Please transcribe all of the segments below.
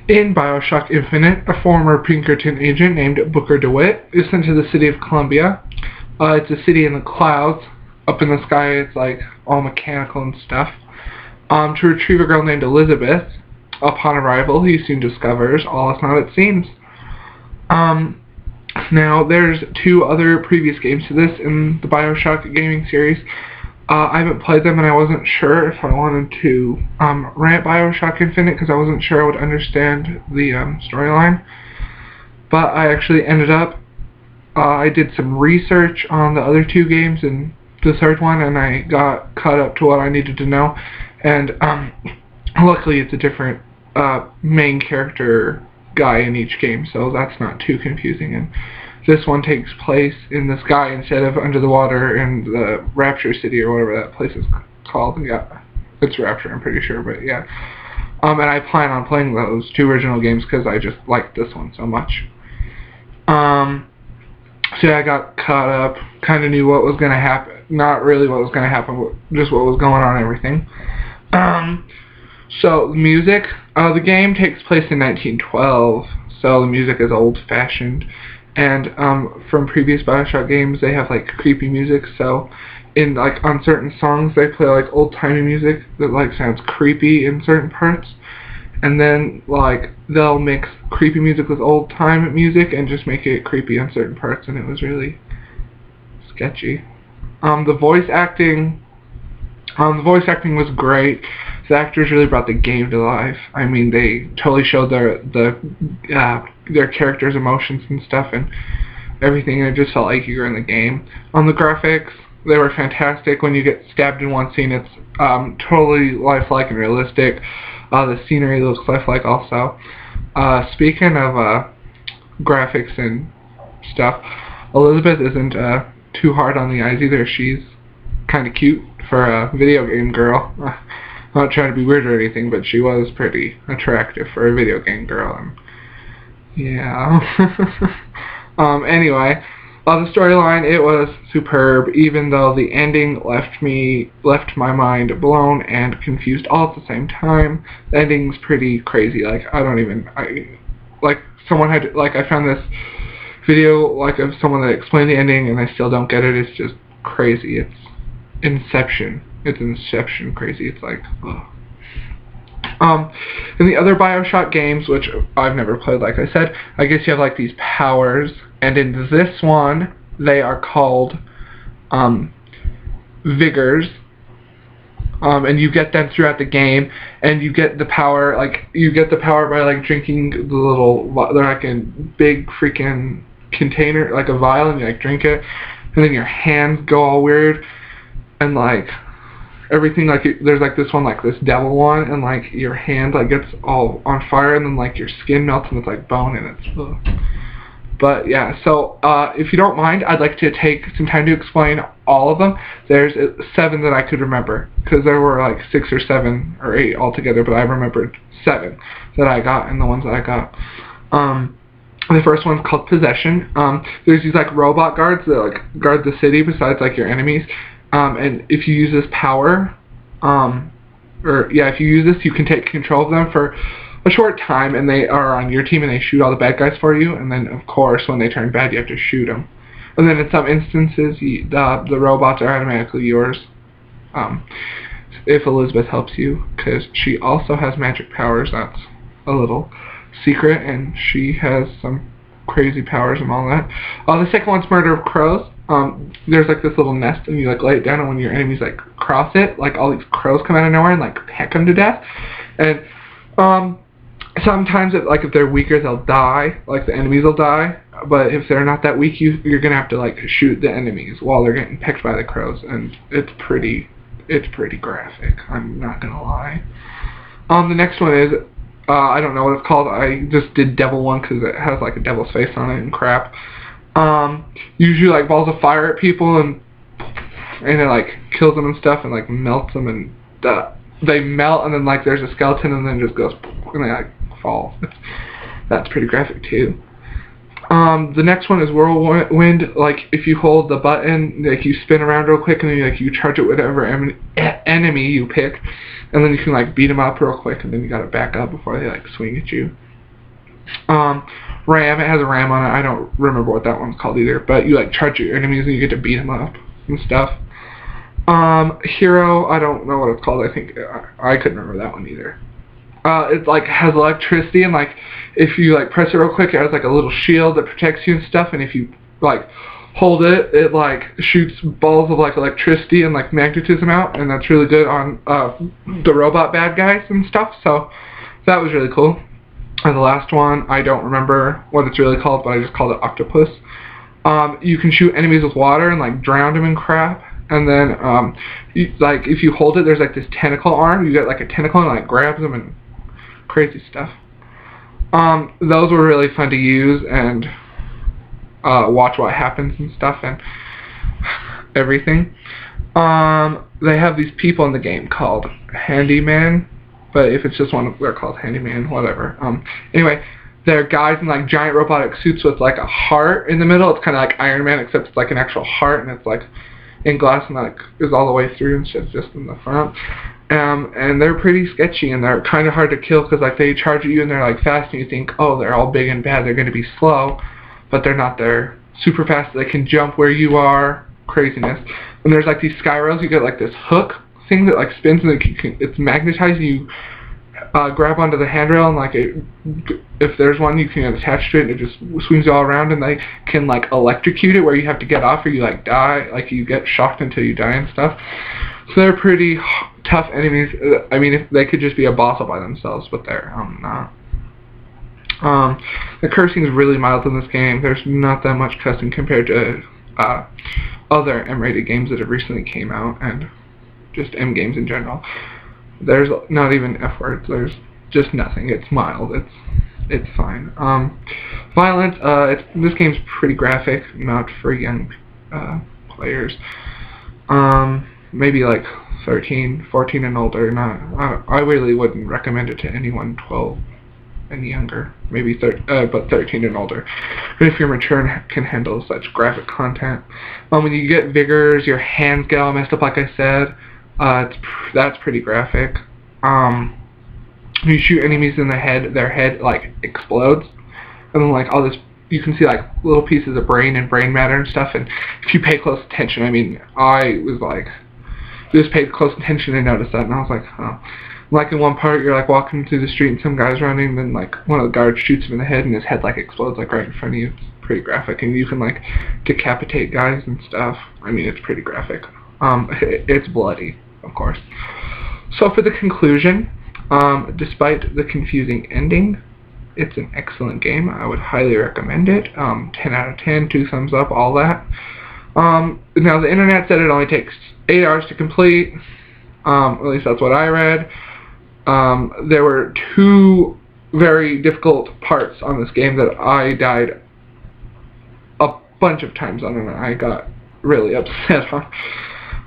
In Bioshock Infinite, a former Pinkerton agent named Booker DeWitt is sent to the city of Columbia. It's a city in the clouds. Up in the sky, it's like all mechanical and stuff. To retrieve a girl named Elizabeth. Upon arrival, he soon discovers all is not it seems. Now, there's two other previous games to this in the Bioshock gaming series. I haven't played them, and I wasn't sure if I wanted to rant Bioshock Infinite because I wasn't sure I would understand the storyline. But I actually ended up, I did some research on the other two games and the third one, and I got caught up to what I needed to know. And luckily, it's a different main character guy in each game, so that's not too confusing. And this one takes place in the sky instead of under the water in the Rapture City or whatever that place is called. Yeah, it's Rapture, I'm pretty sure, but yeah. And I plan on playing those two original games because I just liked this one so much. So yeah, I got caught up, kind of knew what was going to happen. Not really what was going to happen, just what was going on and everything. So, music. The game takes place in 1912, so the music is old-fashioned. And from previous Bioshock games, they have like creepy music. So, on certain songs, they play like old-timey music that like sounds creepy in certain parts. And then like they'll mix creepy music with old-time music and just make it creepy on certain parts. And it was really sketchy. The voice acting was great. The actors really brought the game to life. I mean, they totally showed their characters' emotions and stuff and everything, and it just felt like you were in the game. On the graphics, they were fantastic. When you get stabbed in one scene, it's totally lifelike and realistic. The scenery looks lifelike also. Speaking of graphics and stuff, Elizabeth isn't too hard on the eyes either. She's kind of cute for a video game girl. I'm not trying to be weird or anything, but she was pretty attractive for a video game girl. And yeah. Anyway, the storyline, it was superb, even though the ending left my mind blown and confused all at the same time. The ending's pretty crazy. Like, I found this video, like, of someone that explained the ending, and I still don't get it. It's just crazy. It's Inception. It's Inception crazy. It's like, ugh. In the other Bioshock games, which I've never played, like I said, I guess you have like these powers, and in this one, they are called vigors, and you get them throughout the game, and you get the power, by like drinking the little, they're like a big freaking container, like a vial, and you like drink it, and then your hands go all weird, and like everything, like there's like this one, like this devil one, and like your hand like gets all on fire, and then like your skin melts and it's like bone, and it's ugh. But yeah, so if you don't mind, I'd like to take some time to explain all of them. There's 7 that I could remember, because there were like 6 or 7 or 8 altogether, but I remembered 7 that I got, and the ones that I got. The first one's called Possession. There's these like robot guards that like guard the city besides like your enemies. And if you use this power, if you use this, you can take control of them for a short time, and they are on your team, and they shoot all the bad guys for you, and then, of course, when they turn bad, you have to shoot them. And then in some instances, the robots are automatically yours, if Elizabeth helps you, because she also has magic powers. That's a little secret, and she has some crazy powers and all that. The second one's Murder of Crows. There's like this little nest, and you like lay it down, and when your enemies like cross it, like all these crows come out of nowhere and like peck them to death. And sometimes if they're weaker, they'll die, like the enemies will die. But if they're not that weak, you're gonna have to like shoot the enemies while they're getting pecked by the crows, and it's pretty graphic. I'm not gonna lie. The next one is I don't know what it's called. I just did Devil 1 because it has like a devil's face on it and crap. Usually like balls of fire at people, and it like kills them and stuff, and like melts them, and they melt, and then like there's a skeleton, and then it just goes, and they like fall. That's pretty graphic too. The next one is Whirlwind. Like if you hold the button, like you spin around real quick, and then you charge it with whatever enemy you pick, and then you can like beat them up real quick, and then you gotta back up before they like swing at you. Ram. It has a ram on it. I don't remember what that one's called either. But you like charge your enemies and you get to beat them up and stuff. Hero. I don't know what it's called. I think I couldn't remember that one either. It like has electricity, and like if you like press it real quick, it has like a little shield that protects you and stuff. And if you like hold it, it like shoots balls of like electricity and like magnetism out, and that's really good on the robot bad guys and stuff. So that was really cool. And the last one, I don't remember what it's really called, but I just called it Octopus. You can shoot enemies with water and like drown them in crap. And then like if you hold it, there's like this tentacle arm. You get like a tentacle and like grabs them and crazy stuff. Those were really fun to use and watch what happens and stuff and everything. They have these people in the game called Handyman, but if it's just one, they're called Handyman, whatever. Anyway, they're guys in like giant robotic suits with like a heart in the middle. It's kind of like Iron Man, except it's like an actual heart, and it's like in glass and like is all the way through and shit's just in the front. And they're pretty sketchy, and they're kind of hard to kill because like they charge at you and they're like fast, and you think, oh, they're all big and bad, they're going to be slow, but they're not. They're super fast. They can jump where you are. Craziness. And there's like these sky rails. You get like this hook thing that like spins, and it's magnetized. You grab onto the handrail, and like if there's one, you can attach to it, and it just swings you all around, and they can like electrocute it where you have to get off or you like die, like you get shocked until you die and stuff. So they're pretty tough enemies. I mean, if they could just be a boss all by themselves, but they're not. The cursing is really mild in this game. There's not that much cussing compared to other M-rated games that have recently came out, and just M games in general. There's not even F words. There's just nothing. It's mild. It's fine. Violence. This game's pretty graphic, not for young players. Maybe like 13, 14 and older. I really wouldn't recommend it to anyone 12 and younger. Maybe but 13 and older. But if you're mature and can handle such graphic content. When you get vigors, your hands get all messed up, like I said. That's pretty graphic. When you shoot enemies in the head, their head like explodes, and then like all this, you can see like little pieces of brain and brain matter and stuff. And if you pay close attention, I mean, I was like, just paid close attention and noticed that, and I was like, oh. Like in one part, you're like walking through the street and some guy's running, and then like one of the guards shoots him in the head, and his head like explodes like right in front of you. It's pretty graphic, and you can like decapitate guys and stuff. I mean, it's pretty graphic. It's bloody, of course. So for the conclusion, despite the confusing ending, it's an excellent game. I would highly recommend it. 10 out of 10, 2 thumbs up, all that. Now the internet said it only takes 8 hours to complete. At least that's what I read. There were 2 very difficult parts on this game that I died a bunch of times on, and I got really upset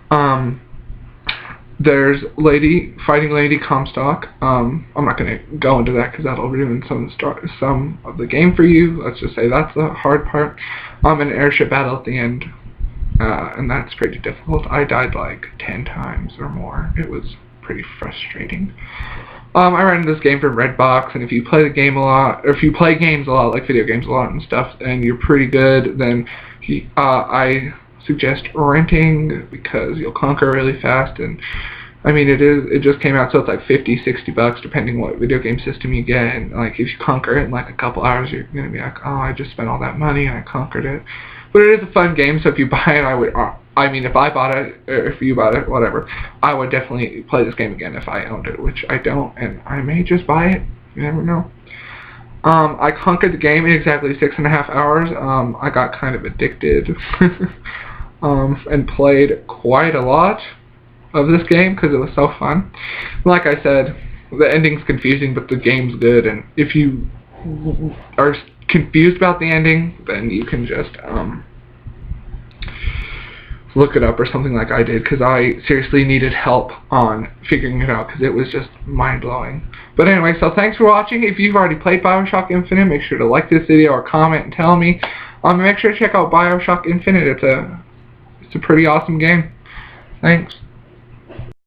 on. There's fighting Lady Comstock. I'm not going to go into that because that'll ruin some of the game for you. Let's just say that's the hard part. An airship battle at the end. And that's pretty difficult. I died like 10 times or more. It was pretty frustrating. I ran this game from Redbox, and if you play the game a lot, or if you play games a lot, like video games a lot and stuff, and you're pretty good, then I suggest renting, because you'll conquer really fast. And I mean, it just came out, so it's like $50-$60 depending what video game system you get. And like if you conquer it in like a couple hours, you're gonna be like, oh, I just spent all that money and I conquered it. But it is a fun game, so if you buy it, I mean, if I bought it, or if you bought it, whatever, I would definitely play this game again if I owned it, which I don't, and I may just buy it. You never know. I conquered the game in exactly 6.5 hours. I got kind of addicted and played quite a lot of this game because it was so fun. Like I said, the ending's confusing, but the game's good, and if you are confused about the ending, then you can just look it up or something like I did, because I seriously needed help on figuring it out because it was just mind-blowing. But anyway, so thanks for watching. If you've already played Bioshock Infinite, make sure to like this video or comment and tell me. Make sure to check out Bioshock Infinite. It's a pretty awesome game. Thanks.